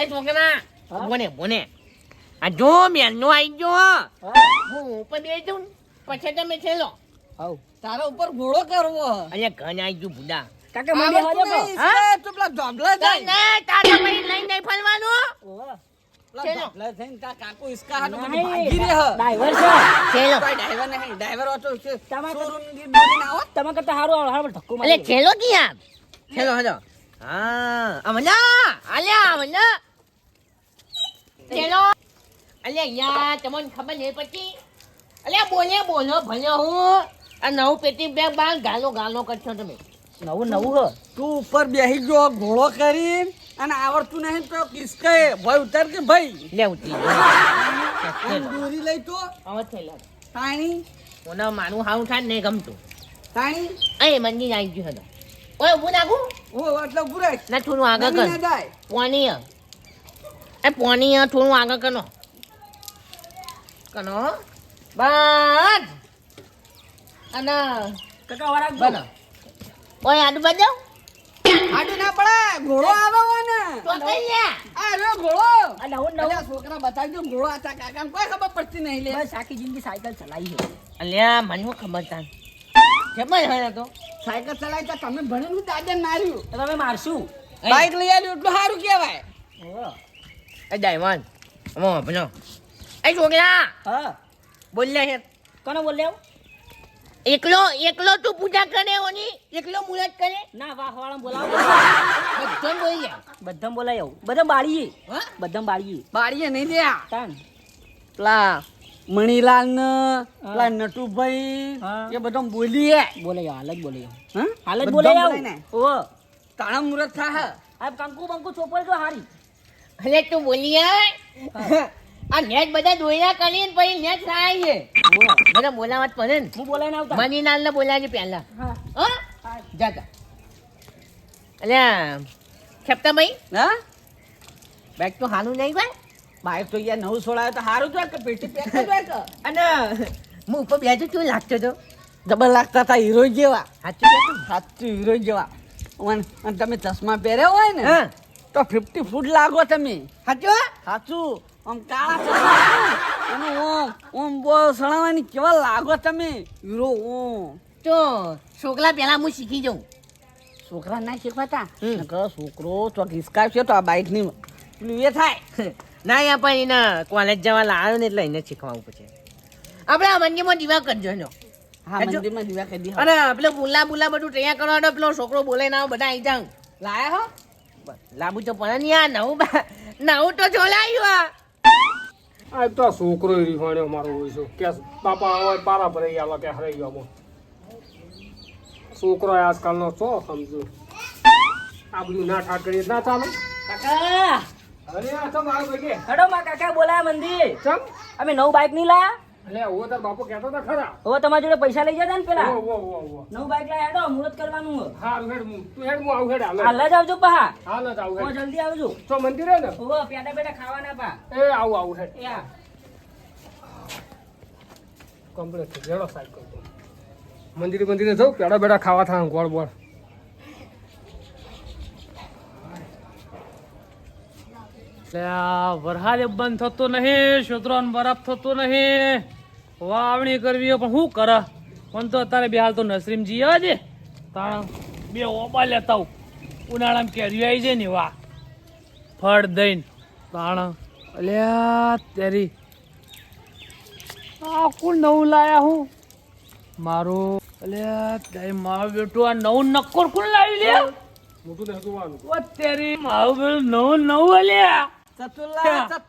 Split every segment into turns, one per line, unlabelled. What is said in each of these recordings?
છોકરા બોને આ જો મેનો આવી ગયો હું ઉપર બે જાઉં પછી તમે છેલો
તારા ઉપર ઘોડો કરવો
અહીંયા ઘન આવી ગયું બુડા
કાકા મને હાજો કો
હા તું પેલા ઢોબલા જાય
ના તારા ભાઈ લઈ નહીં ફરવાનું
પેલા ઢોબલા થઈને તા કાકો ઇસકા હાટો બધું ભાગી રે હ
ડ્રાઈવર છે
છેલો
કોઈ ડ્રાઈવર નહીં ડ્રાઈવર ઓટો છે શોરૂમ ની દોડીને આવો
તમે કરતા હારું હારું ધક્કો
એટલે
મારી
છેલો ક્યાં છેલો હજો હા અમલા આલ્યા અમલા છેલો અલ્યા યાર તમને ખબર નહીં પછી અલ્યા બોલો ભલે હું આ નવું પેટી બેગ બાર ગાલો કરશો તમે
નવું હ
તું ઉપર બેહી ગયો ઘોડો કરીને અને આવડતું નહીં તો કિસકે ભાઈ ઉતાર કે ભાઈ
લે ઉતરી
દોરી લઈ તો
હવે છેલો
તાણી
ઓના માનું હાઉ થાય નહીં ગમતું
તાણી
એ મંદી આવી ગયું હતો ઓય હું નાખું
ઓ એટલે ગુરાય
ના થોડું આગળ
ના
કર
જાય
પોની પોની થોડું આગળ કનો બસ અને
કાકા વરાક
બનો ઓય આડું બાજુ
આડું ના પડે ઘોડો આવે હો ને
તો કઈ લે
આ રે ઘોડો
આ નવું
અલ્યા છોકરા બતાવજો ઘોડો આ કાકાને કોઈ ખબર પડતી નહીં લે
બસ આખી જિંદગી સાયકલ ચલાવી છે
અલ્યા મને શું ખબર તાન કેમ હોય તો
સાયકલ ચલાવી તો તમે ભણેલું દાદા માર્યું
તો તમે મારશું
બાઈક લઈ આવ્યું એટલું સારું કહેવાય
એ ડાયમંડ અમો બનો એ છોકરા
હા
બોલ્યા છે
કોને બોલ્યો
એકલો તું પૂજા કરે ઓની એકલો મુરત કરે
ના વાહ વાળા બોલાવો
બધો બોલી જાય
બધા બોલાયો બધા બાળીએ
હા
બધા બાળીએ
બાળીએ નહીં દે આ
તાન
પેલા મણીલાલ ને પેલા નટુભાઈ
હા.
એ બધા બોલીએ
બોલાયો હાલ જ બોલાયો
હા
હાલ જ
બધા
બોલાયો
બોલાય ને.
ઓ
તાણા મુરત થા
આ કંકુ બંકુ ચોપડ જો હારી
અરે તું બોલી આ નેટ બધા દોયરા કરીને પછી નેટ થાય છે બધા બોલાવત પડે ને
હું બોલાઈને આવતા
મનીલાલ ને બોલાવી પહેલા
હા
હા જાતા અલ્યા ખેપતા ભાઈ
હા
બેગ તો હાલું નહીં ભાઈ
બાઈક તો યાર નવું છોડાયો તો સારું તો કે પેટી પેક જ હોય કે
અને હું ઉપર બેજો કેવું લાગતો હતો
ડબલ લાગતા હતા હીરો જેવા
સાચું કહેતું?
સાચું હીરો જેવા અને તમે ચશ્મા પહેર્યા હોય ને
હા
તો 50 ફૂટ લાગો તમે
સાચું
સાચું આમ કાળા ચશ્મા અને ઓમ બહુ સણાવાની કેવા લાગો તમે હીરો ઓમ
તો છોકરા પેલા હું શીખી જાઉં
છોકરા ના શીખવાતા
હમ.
નકર છોકરો તો ઘિસકાવશે તો આ બાઈક ની પેલું એ થાય
ના યા પણ એને કોલેજ જવા લાવ્યો ને એટલે એને શીખવાવું પછી આપણે આ મંદિરમાં દીવા કરજો એનો
હા
કરજો.
મંદિરમાં દીવા કરી દી
અને પેલો બુલા બધું તૈયાર કરવાનો પેલો છોકરો બોલે ના બધા આવી જાઉં
લાયા હો
લાંબુ તો પડે ને યાર નવું તો જોલાયું
આ તો છોકરો રીફાણ્યો મારો હોય છે કે બાપા આવે પારા ભરાઈ આવા કે હરાઈ ગયો છોકરો આજકાલનો છો સમજો આ બધું ના ઠાક કરીએ ના ચાલે
કાકા
અરે આ તો મારું ભાઈ
હેડો માં કાકા બોલાયા મંદિર
ચમ
અમે નવું બાઈક નહીં લાયા
એટલે હું તાર બાપુ કહેતો તો ખરા
હવે તમારી જોડે પૈસા લઈ જતા ને પેલા
ઓ
નવું બાઈક લાયા હેડો મુહૂર્ત કરવાનું હે.
હા હેડ તું હેડ હું આવું હેડ હાલ
હાલ જ આવજો પા
હાલ જ આવું
ઓ
હેડ
જલ્દી આવજો
તો મંદિરે ને
ઓહો પેડા પેડા ખાવાના પા
એ આવું હેડ
એ હા
કમ્પ્લીટ થઈ ગયો સાઈડ કરતો મંદિરે જવું પેડા બેડા ખાવા થાય ગોળ બોળ વરસાદ બંધ થતો નહીં છોકરાનો બરફ થતો નહીં વાવણી કરવી હોય પણ શું કરે પણ તો અત્યારે બે હાલ તો નસરીમ જી આવે છે તાણ બે ઓબા લેતા આવું ઉનાળામાં કેરી આવી જાય ને વાહ ફળ દઈને તાણ અલ્યા તેરી આ કોણ નવું લાયા હું મારું અલ્યા તારી મારો બેટો આ નવું નક્કોર કોણ લાવી લે મોટું ને જોવાનું ઓ તેરી મારું બેટું નવું અલ્યા
ચતુર લાયા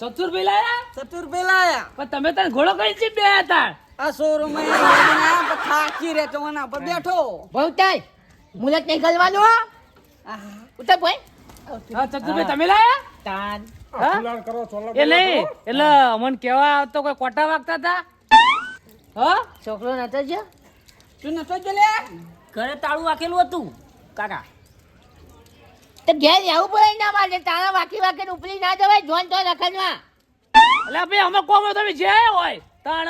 ચતુરભાઈ લાયા
ચતુર લાયા
પણ તમે તને ઘોડો કઈ છે બે હતા
આ શોરૂમ થાકી રે તો એના પર બેઠો
ભવતાઈ મુલત નહીં ગલવાનો ઉતર ભાઈ
હા ચતુરભાઈ તમે લાયા
તાન
એ નહીં એટલે અમને કેવા આવતો કોઈ કોટા વાગતા હતા હા
છોકરો નતો જો
તું નતો જો લે
ઘરે તાળું વાકેલું હતું કાકા
તો ઘેર જવું પડે ના મારે તારા વાકી ઉપરી ના જવાય જોન તો રખડવા
એટલે ભાઈ અમે કોમ તમે જે હોય તાણ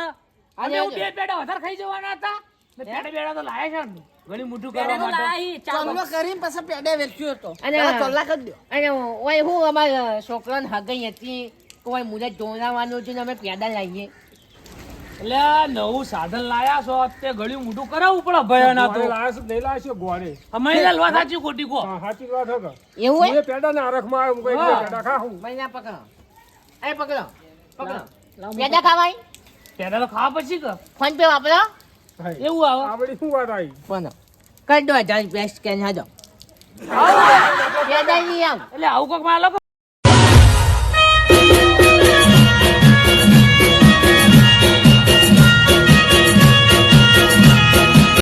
અમે
આજે
બે પેડા વધારે ખાઈ જવાના હતા પેડા બેડા તો લાયા છે ઘણી મોટું કરવા
પેરેનું
માટે
લાયા હી, ચા
ચોલ્લો કરીને પછી પેડે વેચ્યો હતો
અને-
પેલા ચોલ્લા કરી દો
અને ઓય હું અમારા છોકરાને હગાઈ હતી કોઈ મુજબ જોડાવાનું છે ને અમે પેદા લાવીએ
એટલે આ નવું સાધન લાયા છો તે ઘણી મોટું કરાવવું પડે ભયા ના તો
લઈ લાવશો ગોળે
અમે લાલવા સાચી ખોટી કો
સાચી વાત હતો
એવું હોય
એ પેડા ના આરખમાં આવ્યો કોઈ
હા.
પેડા ખાવું
મહિના પકડો એ પકડો પકડો પેદા ખાવાય
પેલા તો ખાવા પછી કે
ફોન પે વાપરો
ભાઈ
એવું આવે
આવડી શું વાત આવી
બોલો કરી દો 1000 રૂપિયા સ્કેન હાજો પેદા નહીં આમ
એટલે આવું કોક માં લોકો